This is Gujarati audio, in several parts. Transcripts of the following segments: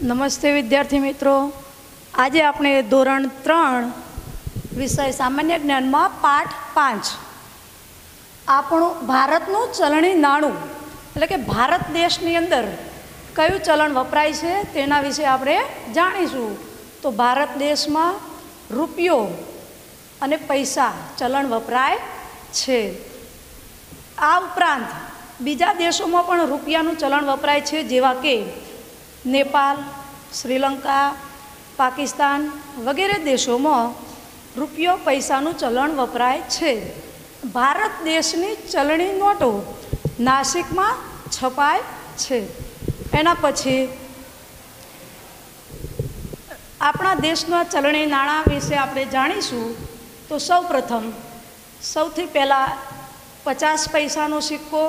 નમસ્તે વિદ્યાર્થી મિત્રો, આજે આપણે ધોરણ 3 વિષય સામાન્ય જ્ઞાનમાં પાઠ 5 આપણું ભારતનું ચલણી નાણું એટલે કે ભારત દેશની અંદર કયું ચલણ વપરાય છે તેના વિશે આપણે જાણીશું. તો ભારત દેશમાં રૂપિયો અને પૈસા ચલણ વપરાય છે. આ ઉપરાંત બીજા દેશોમાં પણ રૂપિયાનું ચલણ વપરાય છે, જેવા કે નેપાળ, શ્રીલંકા, પાકિસ્તાન વગેરે દેશોમાં રૂપિયો પૈસાનું ચલણ વપરાય છે. ભારત દેશની ચલણી નોટો નાસિકમાં છપાય છે. એના પછી આપણા દેશના ચલણી નાણાં વિશે આપણે જાણીશું. તો સૌથી પહેલાં 50 પૈસાનો સિક્કો,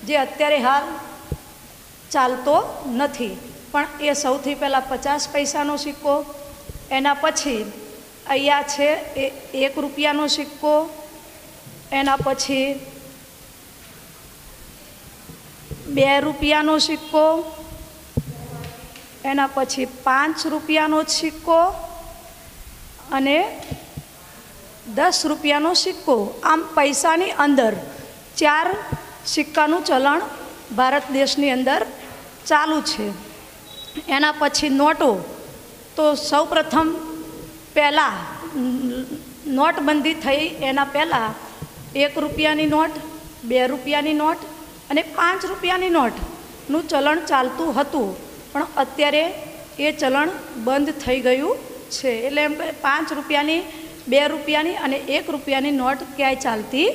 જે અત્યારે હાલ ચાલતો નથી, પણ એ સૌથી પહેલાં 50 પૈસાનો સિક્કો. એના પછી અહીંયા છે એ 1 રૂપિયાનો સિક્કો. એના પછી 2 રૂપિયાનો સિક્કો. એના પછી 5 રૂપિયાનો સિક્કો અને 10 રૂપિયાનો સિક્કો. આમ પૈસાની અંદર 4 સિક્કાનું ચલણ ભારત દેશની અંદર ચાલુ છે. એના પછી નોટો. તો સૌપ્રથમ પહેલાં નોટબંધી થઈ એના પહેલાં 1 રૂપિયાની નોટ, 2 રૂપિયાની નોટ અને 5 રૂપિયાની નોટનું ચલણ ચાલતું હતું, પણ અત્યારે એ ચલણ બંધ થઈ ગયું છે. એટલે એમ 5 રૂપિયાની, 2 રૂપિયાની અને 1 રૂપિયાની નોટ ક્યાંય ચાલતી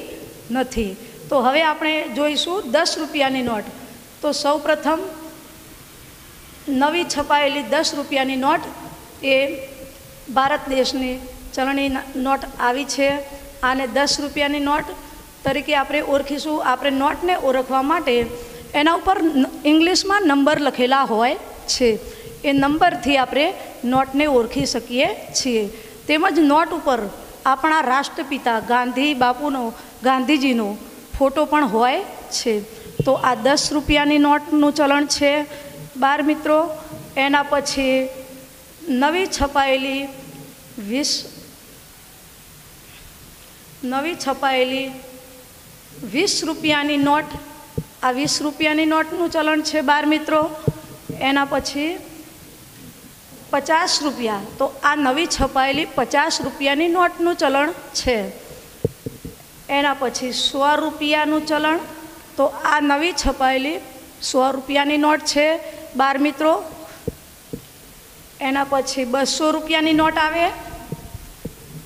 નથી. તો હવે આપણે જોઈશું 10 રૂપિયાની નોટ. તો સૌપ્રથમ નવી છપાયેલી 10 રૂપિયાની નોટ એ ભારત દેશની ચલણી નોટ આવી છે. આને 10 રૂપિયાની નોટ તરીકે આપણે ઓળખીશું. આપણે નોટને ઓળખવા માટે એના ઉપર ઇંગ્લિશમાં નંબર લખેલા હોય છે. એ નંબરથી આપણે નોટને ઓળખી શકીએ છીએ. તેમજ નોટ ઉપર આપણા રાષ્ટ્રપિતા ગાંધીજીનો ફોટો પણ હોય છે. તો આ 10 રૂપિયાની નોટનું ચલણ છે બાર મિત્રો. એના પછી નવી છપાયેલી 20 રૂપિયાની નોટ. આ 20 રૂપિયાની નોટનું ચલણ છે બાર મિત્રો. એના પછી 50 રૂપિયા. તો આ નવી છપાયેલી 50 રૂપિયાની નોટનું ચલણ છે. એના પછી 100 રૂપિયાનું ચલણ. તો આ નવી છપાયેલી 100 રૂપિયાની નોટ છે બાર મિત્રો. એના પછી 200 રૂપિયાની નોટ આવે.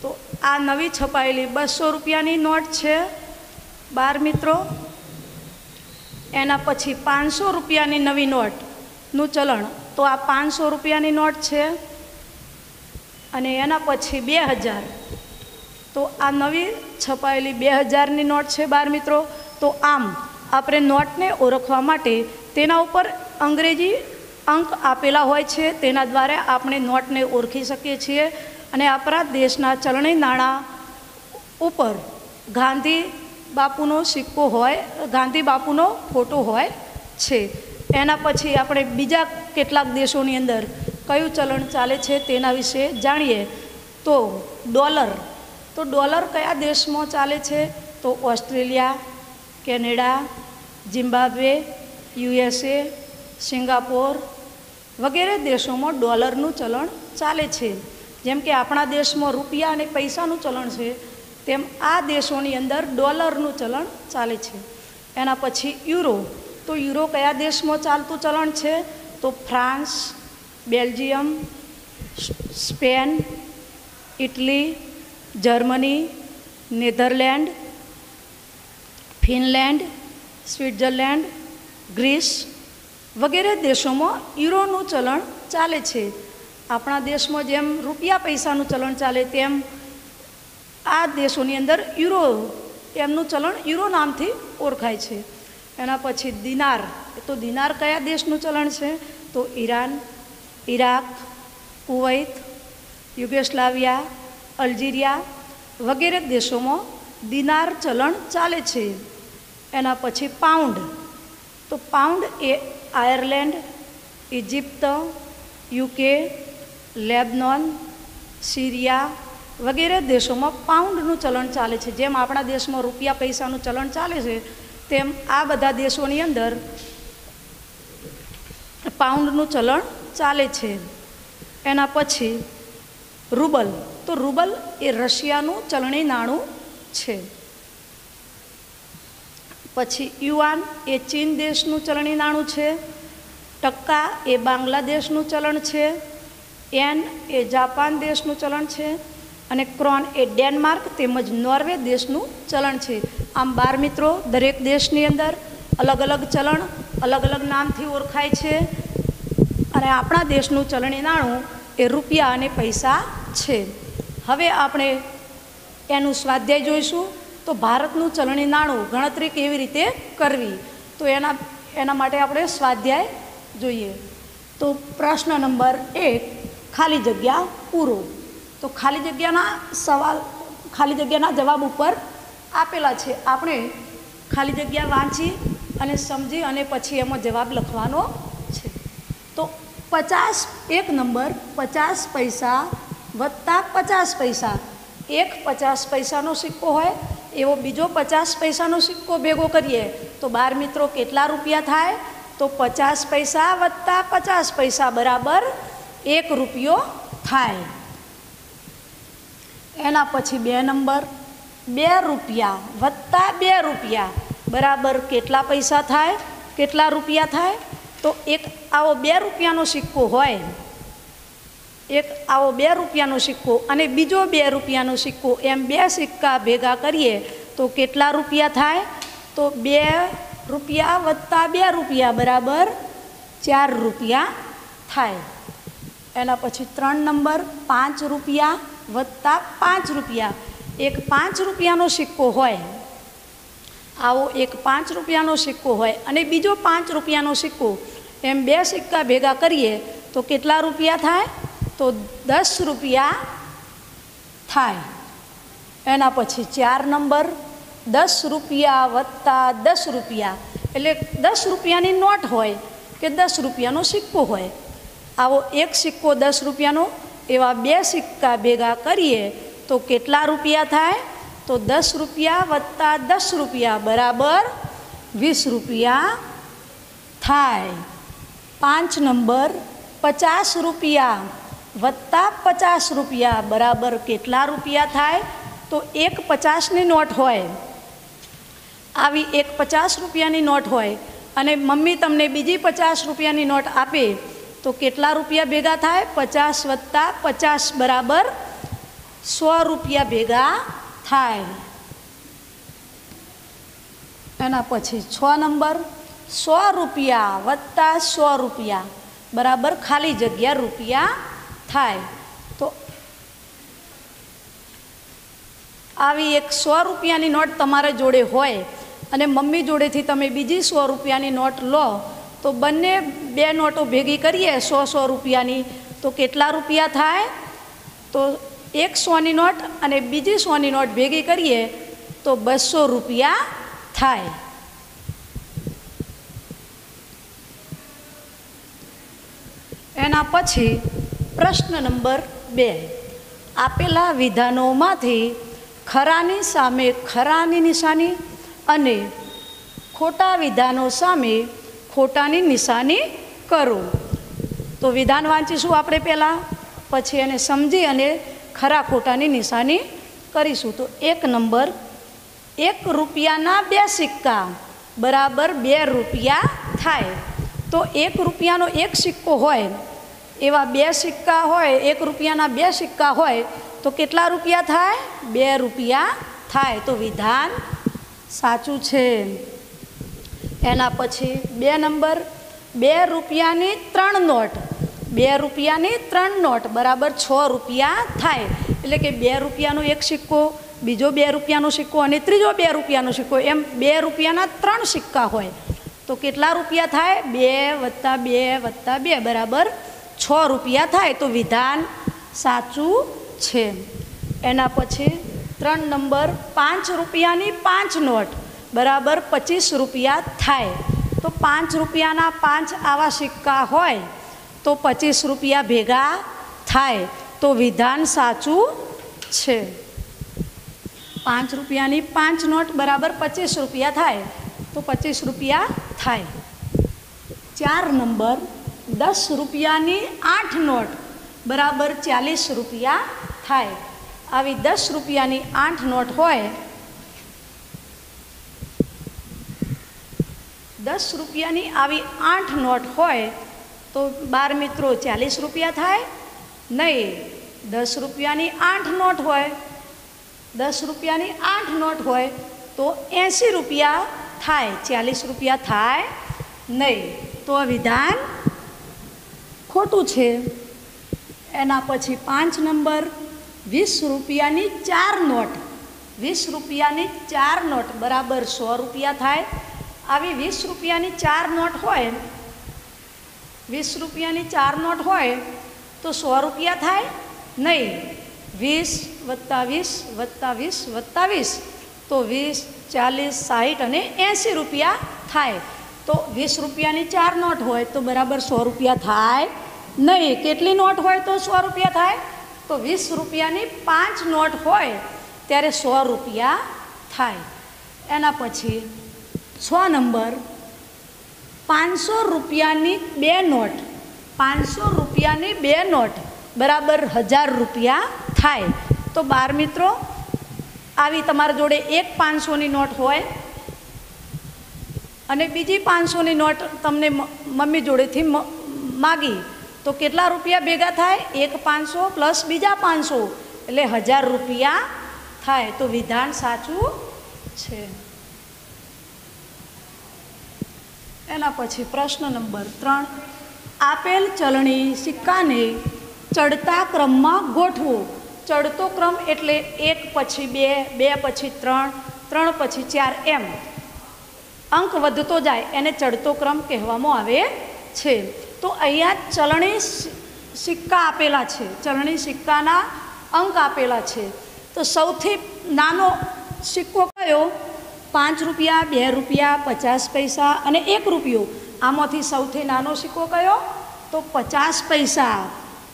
તો આ નવી છપાયેલી 200 રૂપિયાની નોટ છે બાર મિત્રો. એના પછી 500 રૂપિયાની નવી નોટનું ચલણ. તો આ 500 રૂપિયાની નોટ છે. અને એના પછી 2000. તો આ નવી છપાયેલી 2000ની નોટ છે બાર મિત્રો. તો આમ આપણે નોટને ઓળખવા માટે તેના ઉપર અંગ્રેજી અંક આપેલા હોય છે, તેના દ્વારા આપણે નોટને ઓળખી શકીએ છીએ. અને આપણા દેશના ચલણી નાણાં ઉપર ગાંધી બાપુનો સિક્કો હોય, ગાંધી બાપુનો ફોટો હોય છે. એના પછી આપણે બીજા કેટલાક દેશોની અંદર કયું ચલણ ચાલે છે તેના વિશે જાણીએ. તો ડોલર. તો ડોલર કયા દેશમાં ચાલે છે? તો Australia, Canada, Zimbabwe, USA, Singapore વગેરે દેશોમાં ડોલરનું ચલણ ચાલે છે. જેમ કે આપણા દેશમાં રૂપિયા અને પૈસાનું ચલણ છે, તેમ આ દેશોની અંદર ડોલરનું ચલણ ચાલે છે. એના પછી યુરો. તો યુરો કયા દેશમાં ચાલતું ચલણ છે? તો France, Belgium, Spain, Italy, Germany, Netherlands, Finland, Switzerland, Greece વગેરે દેશોમાં યુરોનું ચલણ ચાલે છે. આપણા દેશમાં જેમ રૂપિયા પૈસાનું ચલણ ચાલે, તેમ આ દેશોની અંદર યુરો, એમનું ચલણ યુરો નામથી ઓળખાય છે. એના પછી દિનાર. તો દિનાર કયા દેશનું ચલણ છે? તો ઈરાન, ઈરાક, કુવૈત, યુગોસ્લાવિયા, અલ્જીરિયા વગેરે દેશોમાં દિનાર ચલણ ચાલે છે. એના પછી પાઉન્ડ. તો પાઉન્ડ એ Ireland, Egypt, UK, Lebanon, Syria વગેરે દેશોમાં પાઉન્ડનું ચલણ ચાલે છે. જેમ આપણા દેશમાં રૂપિયા પૈસાનું ચલણ ચાલે છે તેમ આ બધા દેશોની અંદર પાઉન્ડનું ચલણ ચાલે છે. એના પછી રૂબલ, તો રૂબલ એ રશિયાનું ચલણી નાણું છે. પછી યુઆન એ ચીન દેશનું ચલણી નાણું છે. ટકા એ બાંગ્લાદેશનું ચલણ છે. એન એ જાપાન દેશનું ચલણ છે. અને ક્રોન એ ડેનમાર્ક તેમજ નોર્વે દેશનું ચલણ છે. આમ 12 મિત્રો, દરેક દેશની અંદર અલગ અલગ ચલણ અલગ અલગ નામથી ઓળખાય છે. અને આપણા દેશનું ચલણી નાણું એ રૂપિયા અને પૈસા છે. હવે આપણે એનું સ્વાધ્યાય જોઈશું. તો ભારતનું ચલણી નાણું ગણતરી કેવી રીતે કરવી, તો એના માટે આપણે સ્વાધ્યાય જોઈએ. તો પ્રશ્ન નંબર 1, ખાલી જગ્યા પૂરો. તો ખાલી જગ્યાના જવાબ ઉપર આપેલા છે. આપણે ખાલી જગ્યા વાંચી અને સમજી અને પછી એમાં જવાબ લખવાનો છે. તો 1 નંબર 50 પૈસા વત્તા 50 પૈસા. એક 50 પૈસાનો સિક્કો હોય એવો બીજો 50 પૈસાનો સિક્કો ભેગો કરીએ તો 12 મિત્રો કેટલા રૂપિયા થાય? તો 50 પૈસા વત્તા 50 પૈસા બરાબર 1 રૂપિયો થાય. એના પછી 2 નંબર 2 રૂપિયા વત્તા 2 રૂપિયા બરાબર કેટલા પૈસા થાય, કેટલા રૂપિયા થાય? તો એક આવો 2 રૂપિયાનો સિક્કો હોય, એક આવો 2 રૂપિયાનો સિક્કો અને બીજો 2 રૂપિયાનો સિક્કો, એમ 2 સિક્કા ભેગા કરીએ તો કેટલા રૂપિયા થાય? તો 2 રૂપિયા વત્તા 2 રૂપિયા બરાબર 4 રૂપિયા થાય. એના પછી 3 નંબર 5 રૂપિયા વત્તા 5 રૂપિયા. એક 5 રૂપિયાનો સિક્કો હોય, આવો એક 5 રૂપિયાનો સિક્કો હોય અને બીજો 5 રૂપિયાનો સિક્કો, એમ 2 સિક્કા ભેગા કરીએ તો કેટલા રૂપિયા થાય? તો 10 રૂપિયા થાય. એના પછી 4 નંબર 10 રૂપિયા વત્તા 10 રૂપિયા, એટલે 10 રૂપિયાની નોટ હોય કે 10 રૂપિયાનો સિક્કો હોય, આવો એક સિક્કો 10 રૂપિયાનો, એવા 2 સિક્કા ભેગા કરીએ તો કેટલા રૂપિયા થાય? તો 10 રૂપિયા વત્તા 10 રૂપિયા બરાબર 20 રૂપિયા થાય. 5 નંબર 50 રૂપિયા વત્તા 50 રૂપિયા બરાબર કેટલા રૂપિયા થાય? તો એક 50ની નોટ હોય, આવી એક 50 રૂપિયાની નોટ હોય અને મમ્મી તમને બીજી 50 રૂપિયાની નોટ આપે તો કેટલા રૂપિયા ભેગા થાય? 50 વત્તા 50 બરાબર 100 રૂપિયા ભેગા થાય. એના પછી 6 નંબર 100 રૂપિયા વત્તા 100 રૂપિયા બરાબર ખાલી જગ્યા રૂપિયા થાય. તો આવી એક 100 રૂપિયાની નોટ તમારે જોડે હોય અને મમ્મી જોડેથી તમે બીજી 100 રૂપિયાની નોટ લો તો બંને 2 નોટો ભેગી કરીએ 100 રૂપિયાની તો કેટલા રૂપિયા થાય? તો એક 100ની નોટ અને બીજી 100ની નોટ ભેગી કરીએ તો 200 રૂપિયા થાય. એના પછી પ્રશ્ન નંબર 2, આપેલા વિધાનોમાંથી ખરાની સામે ખરાની નિશાની અને ખોટા વિધાનો સામે ખોટાની નિશાની કરો. તો વિધાન વાંચીશું આપણે પહેલાં, પછી એને સમજી અને ખરા ખોટાની નિશાની કરીશું. તો 1 નંબર 1 રૂપિયાના 2 સિક્કા બરાબર 2 રૂપિયા થાય. તો 1 રૂપિયાનો એક સિક્કો હોય એવા 2 સિક્કા હોય, 1 રૂપિયાના 2 સિક્કા હોય તો કેટલા રૂપિયા થાય? 2 રૂપિયા થાય. તો વિધાન સાચું છે. એના પછી 2 નંબર 2 રૂપિયાની 3 નોટ, 2 રૂપિયાની 3 નોટ બરાબર 6 રૂપિયા થાય. એટલે કે 2 રૂપિયાનો એક સિક્કો, બીજો 2 રૂપિયાનો સિક્કો અને ત્રીજો 2 રૂપિયાનો સિક્કો, એમ 2 રૂપિયાના 3 સિક્કા હોય તો કેટલા રૂપિયા થાય? 2 વત્તા 2 વત્તા 2 બરાબર 6 રૂપિયા થાય. તો વિધાન સાચું છે. એના પછી 3 નંબર 5 રૂપિયાની 5 નોટ બરાબર 25 રૂપિયા થાય. તો 5 રૂપિયાના 5 આવા સિક્કા હોય તો 25 રૂપિયા ભેગા થાય, તો વિધાન સાચું છે. 5 રૂપિયાની 5 નોટ બરાબર 25 રૂપિયા થાય, તો 25 રૂપિયા થાય. 4 નંબર 10 રૂપિયાની 8 નોટ બરાબર 40 રૂપિયા થાય. આવી 10 રૂપિયાની 8 નોટ હોય, 10 રૂપિયાની આવી 8 નોટ હોય તો બાર મિત્રો 40 રૂપિયા થાય નહીં. 10 રૂપિયાની 8 નોટ હોય, 10 રૂપિયાની 8 નોટ હોય તો 80 રૂપિયા થાય, 40 રૂપિયા થાય નહીં. તો આ વિધાન ખોટું છે. એના પછી 5 નંબર 20 રૂપિયાની 4 નોટ, 20 રૂપિયાની 4 નોટ બરાબર 100 રૂપિયા થાય. આવી 20 રૂપિયાની 4 નોટ હોય, 20 રૂપિયાની 4 નોટ હોય તો 100 રૂપિયા થાય નહીં. 20 + 20 + 20 + 20 તો 20, 40, 60 અને 80 રૂપિયા થાય. તો 20 રૂપિયાની 4 નોટ હોય તો બરાબર 100 રૂપિયા થાય નહીં. કેટલી નોટ હોય તો 100 રૂપિયા થાય? તો 20 રૂપિયાની 5 નોટ હોય ત્યારે 100 રૂપિયા થાય. એના પછી 6 નંબર 500 રૂપિયાની 2 નોટ, 500 રૂપિયાની 2 નોટ બરાબર 1000 રૂપિયા થાય. તો બાર મિત્રો આવી તમારા જોડે એક 500ની નોટ હોય અને બીજી 500ની નોટ તમને મમ્મી જોડેથી માગી તો કેટલા રૂપિયા ભેગા થાય? એક 500 પ્લસ બીજા 500 એટલે 1000 રૂપિયા થાય. તો વિધાન સાચું છે. એના પછી પ્રશ્ન નંબર 3, આપેલ ચલણી સિક્કાને ચડતા ક્રમમાં ગોઠવો. ચડતો ક્રમ એટલે 1 પછી 2, 2 પછી 3, 3 પછી 4 એમ અંક વધતો જાય એને ચડતો ક્રમ કહેવામાં આવે છે. તો અહીંયા ચલણી સિક્કા આપેલા છે, ચલણી સિક્કાના અંક આપેલા છે. તો સૌથી નાનો સિક્કો કયો? 5 રૂપિયા, 2 રૂપિયા, 50 પૈસા અને 1 રૂપિયો. આમાંથી સૌથી નાનો સિક્કો કયો? તો 50 પૈસા.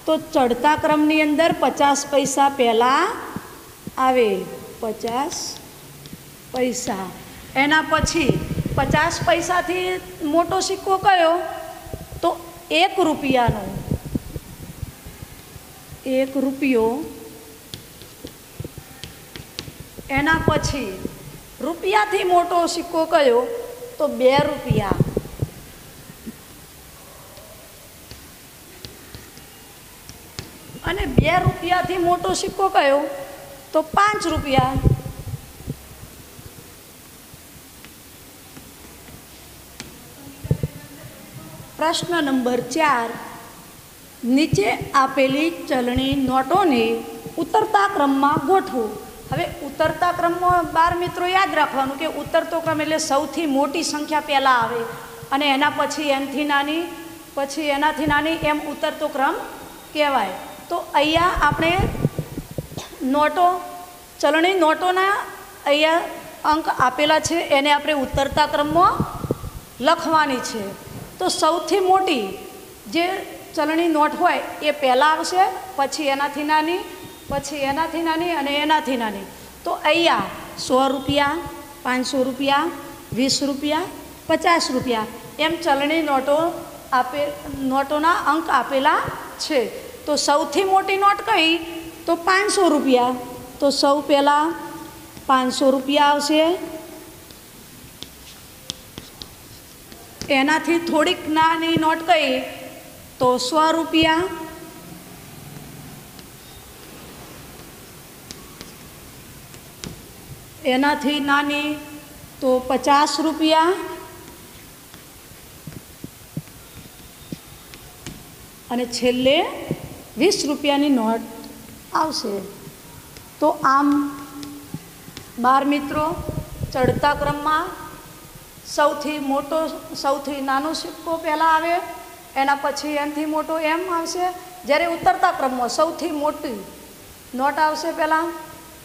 તો ચડતા ક્રમની અંદર 50 પૈસા પહેલાં આવે, 50 પૈસા. એના પછી 50 પૈસાથી મોટો સિક્કો કયો? તો 1 રૂપિયાનો, 1 રૂપિયો. એના પછી રૂપિયાથી મોટો સિક્કો કયો? તો 2 રૂપિયા. અને 2 રૂપિયાથી મોટો સિક્કો કયો? તો 5 રૂપિયા. પ્રશ્ન નંબર 4, નીચે આપેલી ચલણી નોટોને ઉતરતા ક્રમમાં ગોઠવો. હવે ઉતરતા ક્રમમાં બાર મિત્રો યાદ રાખવાનું કે ઉતરતો ક્રમ એટલે સૌથી મોટી સંખ્યા પહેલાં આવે અને એના પછી એનાથી નાની, પછી એનાથી નાની, એમ ઉતરતો ક્રમ કહેવાય. તો અહીંયા આપણે નોટો, ચલણી નોટોના અહીંયા અંક આપેલા છે એને આપણે ઉતરતા ક્રમમાં લખવાની છે. તો સૌથી મોટી જે ચલણી નોટ હોય એ પહેલાં આવશે, પછી એનાથી નાની, પછી એનાથી નાની અને એનાથી નાની. તો અહીંયા 100 રૂપિયા, 500 રૂપિયા, 20 રૂપિયા, 50 રૂપિયા એમ ચલણી નોટોના અંક આપેલા છે. તો સૌથી મોટી નોટ કઈ? તો 500 રૂપિયા. તો સૌ પહેલાં 500 રૂપિયા આવશે. એનાથી થોડીક નાની નોટ કઈ? તો 100 રૂપિયા. એનાથી નાની તો 50 રૂપિયા. અને છેલ્લે 20 રૂપિયાની નોટ આવશે. તો આમ બાર મિત્રો ચડતા ક્રમમાં સૌથી મોટો, સૌથી નાનો સિક્કો પહેલાં આવે, એના પછી એનાથી મોટો એમ આવશે. જ્યારે ઉતરતા ક્રમમાં સૌથી મોટી નોટ આવશે પહેલાં,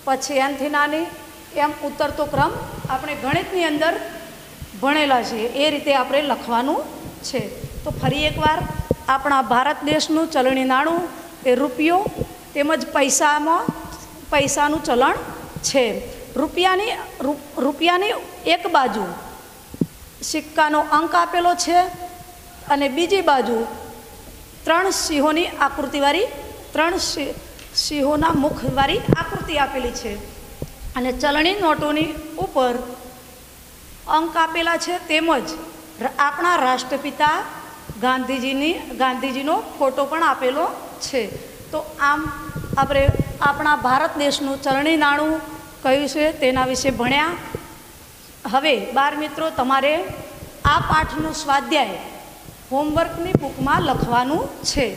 પછી એનાથી નાની, એમ ઉતરતો ક્રમ આપણે ગણિતની અંદર ભણેલા છીએ એ રીતે આપણે લખવાનું છે. તો ફરી એકવાર આપણા ભારત દેશનું ચલણી નાણું એ રૂપિયો તેમજ પૈસાનું ચલણ છે. રૂપિયાની એક બાજુ સિક્કાનો અંક આપેલો છે અને બીજી બાજુ 3 સિંહોની આકૃતિવાળી 3 સિંહોના મુખવાળી આકૃતિ આપેલી છે અને ચલણી નોટોની ઉપર અંક આપેલા છે, તેમજ આપણા રાષ્ટ્રપિતા ગાંધીજીનો ફોટો પણ આપેલો છે. તો આમ આપણે આપણા ભારત દેશનું ચલણી નાણું કયું છે તેના વિશે ભણ્યા. હવે બાળ મિત્રો, તમારે આ પાઠનું સ્વાધ્યાય હોમવર્કની બુકમાં લખવાનું છે.